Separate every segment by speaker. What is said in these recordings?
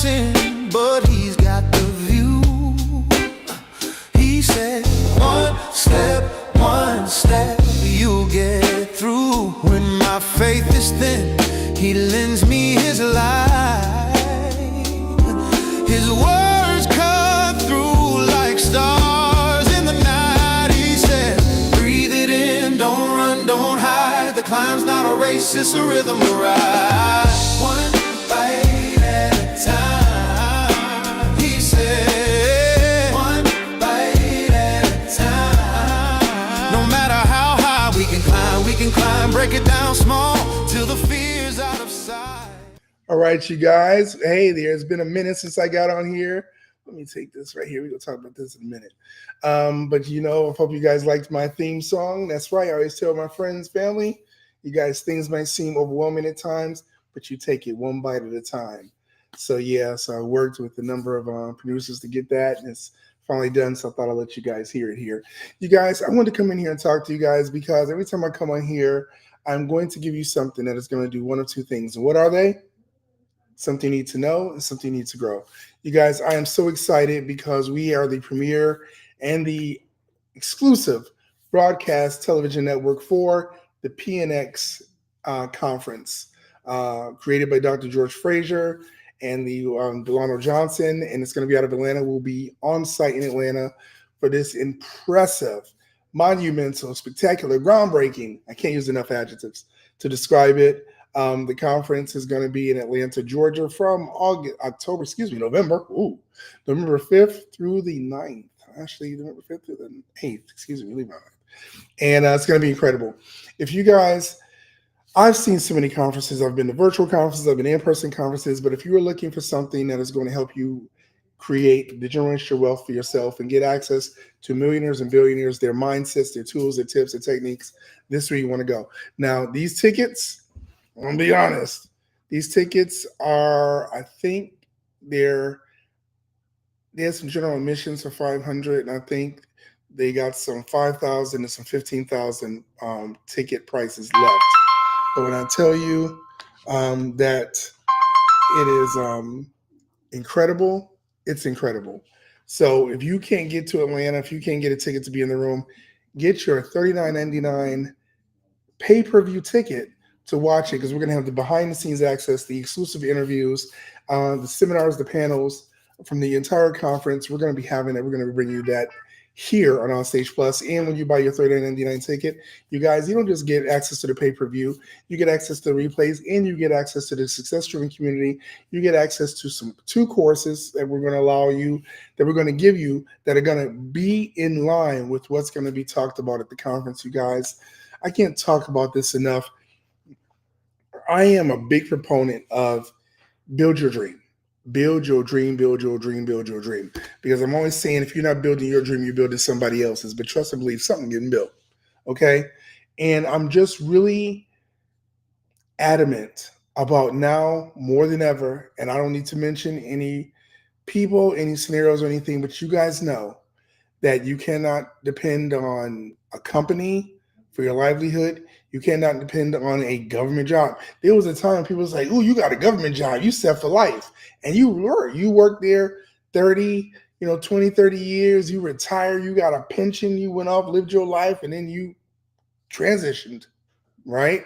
Speaker 1: mountain, but he's got the view. He said, one step, you'll get through. When my faith is thin, he lends me his light. His words cut through like stars in the night. He said, breathe it in, don't run, don't hide. The climb's not a race, it's a rhythm to ride. One bite at a time, he said. One bite at a time. No matter how high we can climb, break it down small till the fear's out of sight.
Speaker 2: All right, you guys. Hey, there's been a minute since I got on here. Let me take this right here. We're going to talk about this in a minute. But, I hope you guys liked my theme song. That's right. I always tell my friends, family, you guys, things might seem overwhelming at times, but you take it one bite at a time. So, so I worked with a number of producers to get that, and it's finally done, so I thought I'd let you guys hear it here. You guys, I wanted to come in here and talk to you guys because every time I come on here, I'm going to give you something that is going to do one of two things. And what are they? Something you need to know and something you need to grow. You guys, I am so excited because we are the premier and the exclusive broadcast television network for the PNEX conference, created by Dr. George Frazier and the Delano Johnson, and it's going to be out of Atlanta. We'll be on site in Atlanta for this impressive, monumental, spectacular, groundbreaking, I can't use enough adjectives to describe it. The conference is going to be in Atlanta, Georgia from November 5th through the 9th. Actually, November 5th through the 8th, leave my mind. And it's going to be incredible. If you guys, I've seen so many conferences. I've been to virtual conferences, I've been in-person conferences, but if you are looking for something that is going to help you create the generational wealth for yourself and get access to millionaires and billionaires, their mindsets, their tools, their tips, their techniques, this is where you want to go. Now, these tickets, I'm going to be honest, these tickets are, I think there's some general admissions for $500, and I think they got some $5,000 and some $15,000 ticket prices left. But when I tell you that it is incredible, it's incredible. So if you can't get to Atlanta, if you can't get a ticket to be in the room, get your $39.99 pay-per-view ticket to watch it, because we're going to have the behind-the-scenes access, the exclusive interviews, the seminars, the panels from the entire conference. We're going to be having it. We're going to bring you that here on Stage Plus. And when you buy your $39.99 ticket, you guys, you don't just get access to the pay-per-view. You get access to the replays, and you get access to the success-driven community. You get access to two courses that we're going to give you that are going to be in line with what's going to be talked about at the conference, you guys. I can't talk about this enough. I am a big proponent of build your dream. Build your dream, build your dream, build your dream. Because I'm always saying, if you're not building your dream, you're building somebody else's. But trust and believe, something getting built. Okay? And I'm just really adamant about now more than ever, and I don't need to mention any people, any scenarios or anything, but you guys know that you cannot depend on a company for your livelihood. You cannot depend on a government job. There was a time people was like, "Oh, you got a government job, you set for life." And you worked there 20, 30 years, you retired, you got a pension, you went off, lived your life, and then you transitioned, right?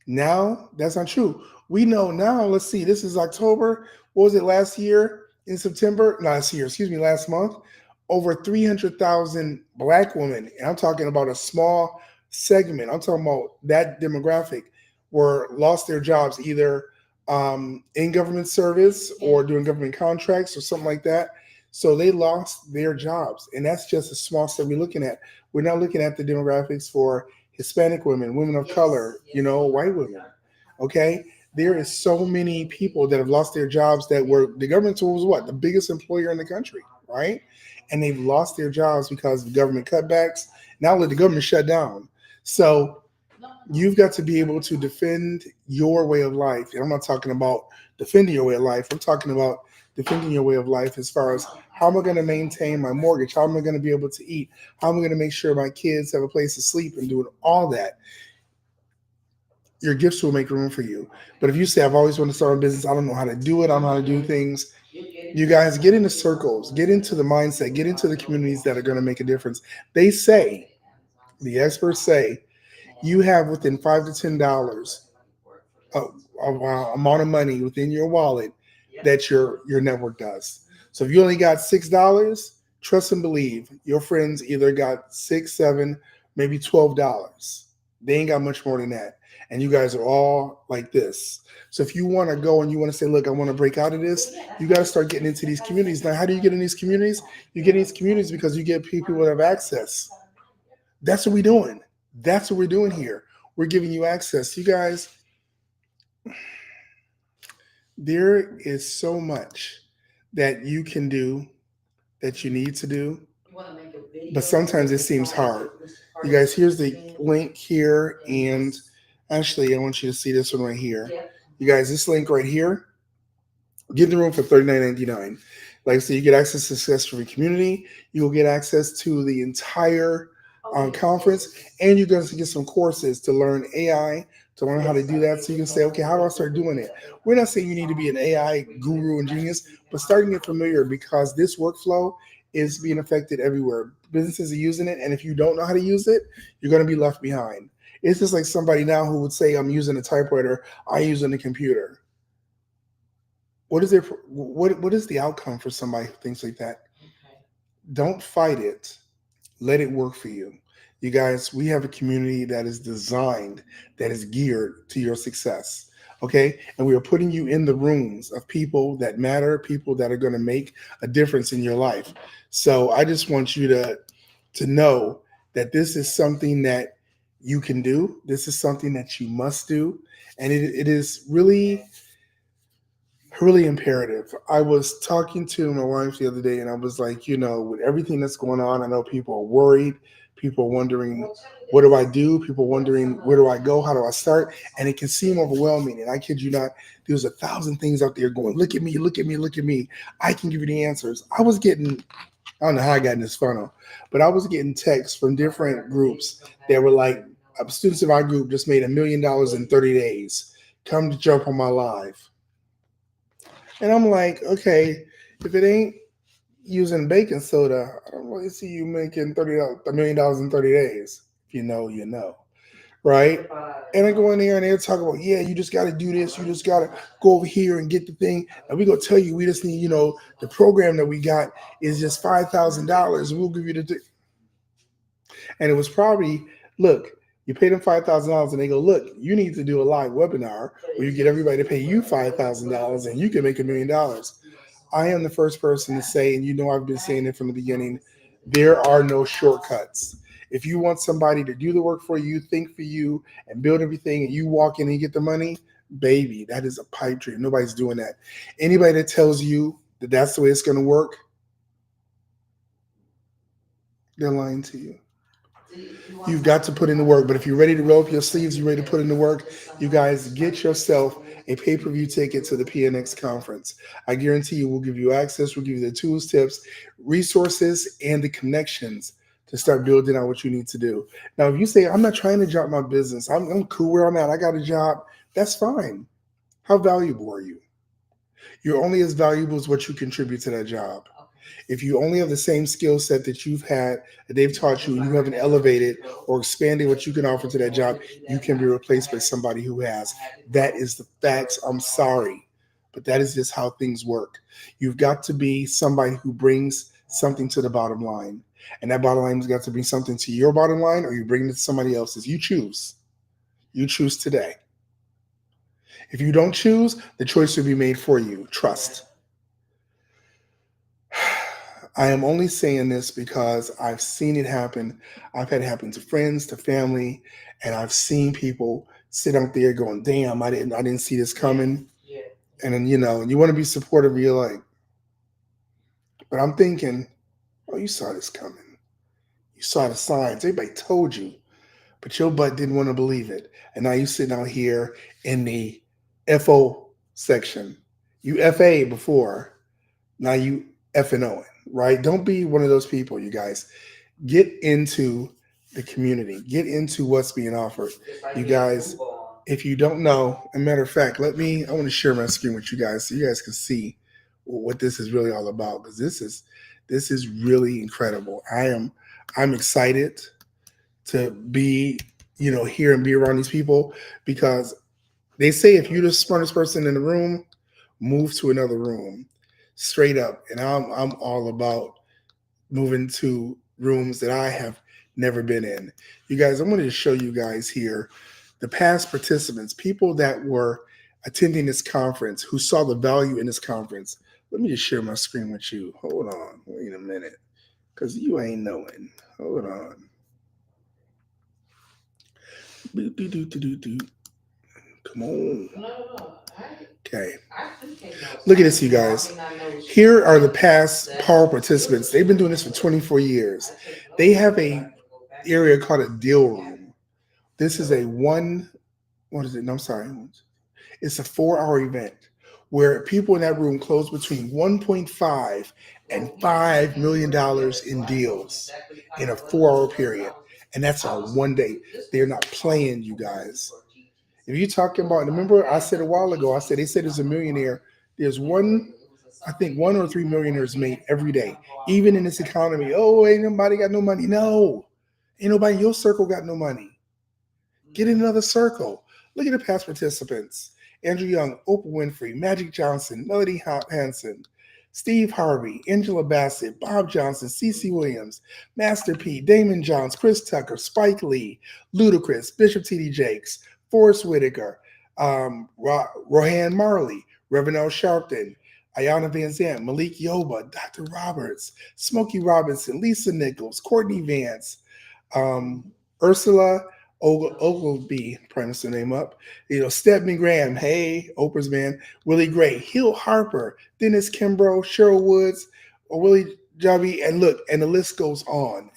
Speaker 2: Now, that's not true. We know now, let's see, this is October. What was it last month? Over 300,000 Black women, and I'm talking about a small segment, I'm talking about that demographic, lost their jobs either in government service or doing government contracts or something like that. So they lost their jobs, and that's just a small step we're looking at. We're not looking at the demographics for Hispanic women, women of color, white women. Okay, there is so many people that have lost their jobs that were, the government was the biggest employer in the country, right? And they've lost their jobs because of government cutbacks. Now let the government shut down. So you've got to be able to defend your way of life. And I'm not talking about defending your way of life. I'm talking about defending your way of life as far as, how am I going to maintain my mortgage? How am I going to be able to eat? How am I going to make sure my kids have a place to sleep and doing all that? your gifts will make room for you. But if you say, I've always wanted to start a business, I don't know how to do it, I don't know how to do things, you guys get into circles, get into the mindset, get into the communities that are going to make a difference. They say, the experts say, you have within $5 to $10 amount of money within your wallet that your network does. So if you only got $6, trust and believe your friends either got six, seven, maybe $12. They ain't got much more than that. And you guys are all like this. So if you want to go and you want to say, look, I want to break out of this, you got to start getting into these communities. Now, how do you get in these communities? You get in these communities because you get people that have access. That's what we're doing. That's what we're doing here. We're giving you access. You guys, there is so much that you can do, that you need to do, but sometimes it seems hard. You guys, here's the link here, and actually, I want you to see this one right here. You guys, this link right here, get in the room for $39.99. Like I said, you get access to Success Free Community. You will get access to the entire conference, and you're going to get some courses to learn AI, to learn how to do that. So you can say, okay, how do I start doing it? We're not saying you need to be an AI guru and genius, but starting to get familiar, because this workflow is being affected everywhere. Businesses are using it, and if you don't know how to use it, you're going to be left behind. It's just like somebody now who would say, I'm using a typewriter, I'm using a computer. What is the outcome for somebody who thinks like that? Don't fight it. Let it work for you. You guys, we have a community that is designed, that is geared to your success. Okay. And we are putting you in the rooms of people that matter, people that are going to make a difference in your life. So I just want you to know that this is something that you can do. This is something that you must do. And it is really, really imperative. I was talking to my wife the other day, and I was like, with everything that's going on, I know people are worried. People are wondering, what do I do? People wondering, where do I go? How do I start? And it can seem overwhelming. And I kid you not, there's 1,000 things out there going, look at me, look at me, look at me. I can give you the answers. I don't know how I got in this funnel, but I was getting texts from different groups that were like, students of our group just made $1 million in 30 days. Come to jump on my live. And I'm like, okay, if it ain't using baking soda, I don't really see you making $1 million in 30 days. If you know, you know, right? And I go in there and they're talking about, yeah, you just got to do this. You just got to go over here and get the thing. And we're going to tell you, we just need, the program that we got is just $5,000. We'll give you the And it was probably, look, you pay them $5,000 and they go, look, you need to do a live webinar where you get everybody to pay you $5,000 and you can make $1 million. I am the first person to say, and I've been saying it from the beginning, there are no shortcuts. If you want somebody to do the work for you, think for you, and build everything, and you walk in and you get the money, baby, that is a pipe dream. Nobody's doing that. Anybody that tells you that that's the way it's going to work, they're lying to you. You've got to put in the work. But if you're ready to roll up your sleeves, you're ready to put in the work, you guys get yourself a pay-per-view ticket to the PNEX conference. I guarantee you we'll give you access. We'll give you the tools, tips, resources, and the connections to start building out what you need to do. Now, if you say, I'm not trying to drop my business, I'm cool where I'm at, I got a job, that's fine. How valuable are you? You're only as valuable as what you contribute to that job. If you only have the same skill set that you've had, that they've taught you, and you haven't elevated or expanded what you can offer to that job, you can be replaced by somebody who has. That is the facts. I'm sorry, but that is just how things work. You've got to be somebody who brings something to the bottom line. And that bottom line has got to bring something to your bottom line, or you bring it to somebody else's. You choose. You choose today. If you don't choose, the choice will be made for you. Trust. I am only saying this because I've seen it happen. I've had it happen to friends, to family, and I've seen people sit out there going, damn, I didn't see this coming. Yeah. And then, you want to be supportive, you're like, but I'm thinking, oh, you saw this coming. You saw the signs. Everybody told you, but your butt didn't want to believe it. And now you're sitting out here in the FO section. You FA before, now you F&O, right? Don't be one of those people, you guys. Get into the community. Get into what's being offered. You guys, If you don't know, a matter of fact, I want to share my screen with you guys so you guys can see what this is really all about, because this is really incredible. I'm excited to be, here and be around these people, because they say if you're the smartest person in the room, move to another room, straight up. And I'm all about moving to rooms that I have never been in. You guys, I'm going to show you guys here the past participants, people that were attending this conference, who saw the value in this conference. Let me just share my screen with you. Hold on, wait a minute, because you ain't knowing. Hold on. Come on. Okay. Look at this, you guys. Here are the past power participants. They've been doing this for 24 years. They have a area called a deal room. This is a what is it? No, I'm sorry. It's a 4-hour event where people in that room close between 1.5 and $5 million in deals in a 4-hour period. And that's on one day. They're not playing, you guys. If you're talking about, remember I said a while ago, they said there's a millionaire. There's I think 1 or 3 millionaires made every day, even in this economy. Oh, ain't nobody got no money. No, ain't nobody in your circle got no money. Get in another circle. Look at the past participants. Andrew Young, Oprah Winfrey, Magic Johnson, Melody Hanson, Steve Harvey, Angela Bassett, Bob Johnson, CeCe Williams, Master P, Damon Johns, Chris Tucker, Spike Lee, Ludacris, Bishop T.D. Jakes, Forrest Whitaker, Rohan Marley, Reverend Al Sharpton, Ayanna Van Zandt, Malik Yoba, Dr. Roberts, Smokey Robinson, Lisa Nichols, Courtney Vance, Ursula Ogilvy, promise the name up, Stedman Graham, hey, Oprah's man, Willie Gray, Hill Harper, Dennis Kimbrough, Cheryl Woods, Willie Jobby, and look, and the list goes on,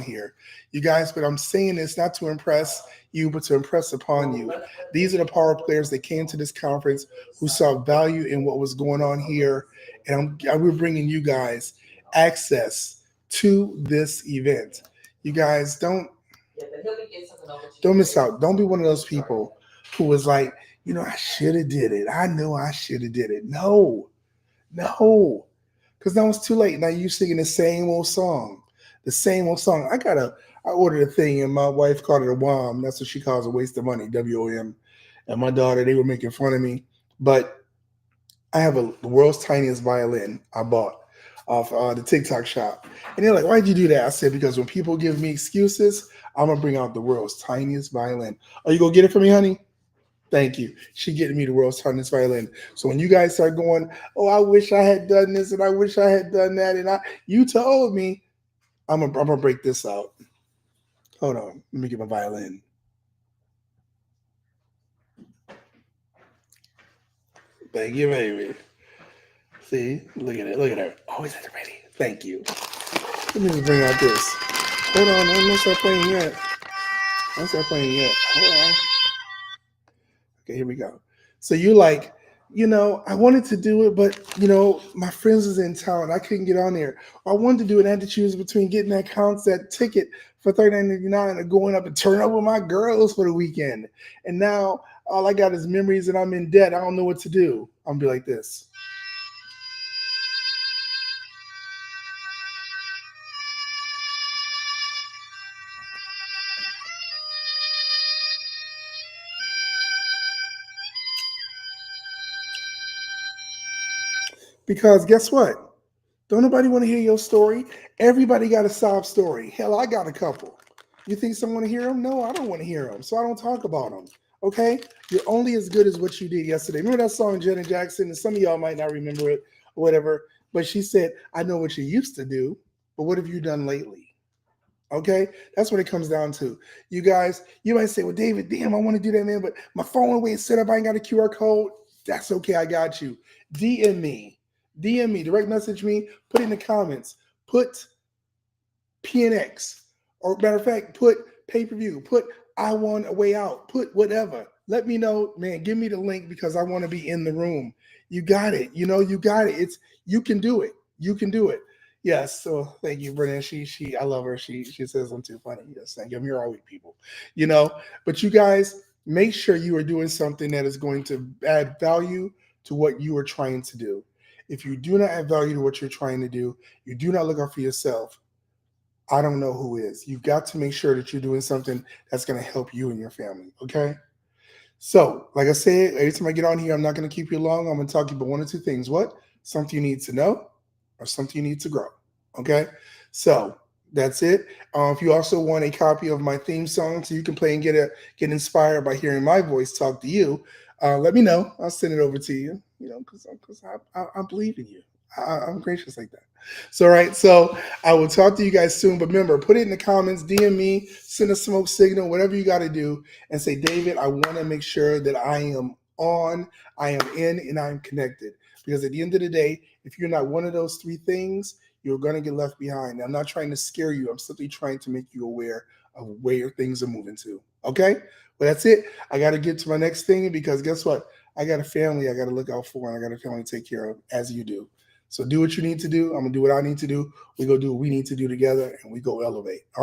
Speaker 2: here. You guys, but I'm saying this not to impress you, but to impress upon you. These are the power players that came to this conference who saw value in what was going on here, and we're bringing you guys access to this event. You guys, don't miss out. Don't be one of those people who was like, I should have did it. I know I should have did it. No, because now it's too late. Now you're singing the same old song. I ordered a thing, and my wife called it a WOM. That's what she calls a waste of money, WOM. And my daughter, they were making fun of me. But I have the world's tiniest violin I bought off the TikTok shop. And they're like, why'd you do that? I said, because when people give me excuses, I'm going to bring out the world's tiniest violin. Are you going to get it for me, honey? Thank you. She getting me the world's tiniest violin. So when you guys start going, oh, I wish I had done this and I wish I had done that, and you told me, I'm gonna break this out. Hold on, let me get my violin. Thank you, baby. See, look at her. Always at the ready. Thank you. Let me just bring out this. Hold on, I'm not start playing yet. Hold on. Okay, here we go. So you're like, I wanted to do it, but my friends was in town. I couldn't get on there. I wanted to do it. I had to choose between getting that ticket for $39.99 and going up and turn up with my girls for the weekend. And now all I got is memories, and I'm in debt. I don't know what to do. I'm gonna be like this. Because guess what? Don't nobody want to hear your story. Everybody got a sob story. Hell, I got a couple. You think someone want to hear them? No, I don't want to hear them. So I don't talk about them. Okay? You're only as good as what you did yesterday. Remember that song, Janet Jackson? And some of y'all might not remember it or whatever. But she said, I know what you used to do, but what have you done lately? Okay? That's what it comes down to. You guys, you might say, well, David, damn, I want to do that, man, but my phone the way it's set up, I ain't got a QR code. That's okay. I got you. DM me, direct message me, put in the comments, put PNX, or matter of fact, put pay-per-view, put I want a way out, put whatever. Let me know, man, give me the link because I want to be in the room. You got it. You got it. You can do it. Yes. So thank you, Brennan. I love her. She says I'm too funny. Yes. Thank you. I'm here all week, people. But you guys, make sure you are doing something that is going to add value to what you are trying to do. If you do not add value to what you're trying to do, you do not look out for yourself, I don't know who is. You've got to make sure that you're doing something that's going to help you and your family. Okay. So, like I said, every time I get on here, I'm not going to keep you long. I'm going to talk to you about one or two things. What? Something you need to know or something you need to grow. Okay. So that's it. If you also want a copy of my theme song so you can play and get inspired by hearing my voice talk to you, let me know. I'll send it over to you. You know, because I believe in you. I'm gracious like that. So, all right. So I will talk to you guys soon. But remember, put it in the comments, DM me, send a smoke signal, whatever you got to do, and say, David, I want to make sure that I am on, I am in, and I'm connected. Because at the end of the day, if you're not one of those three things, you're going to get left behind. I'm not trying to scare you. I'm simply trying to make you aware of where things are moving to. Okay? Well, that's it. I got to get to my next thing because guess what? I got a family I got to look out for, and I got a family to take care of, as you do. So do what you need to do. I'm going to do what I need to do. We go do what we need to do together, and we go elevate. All right?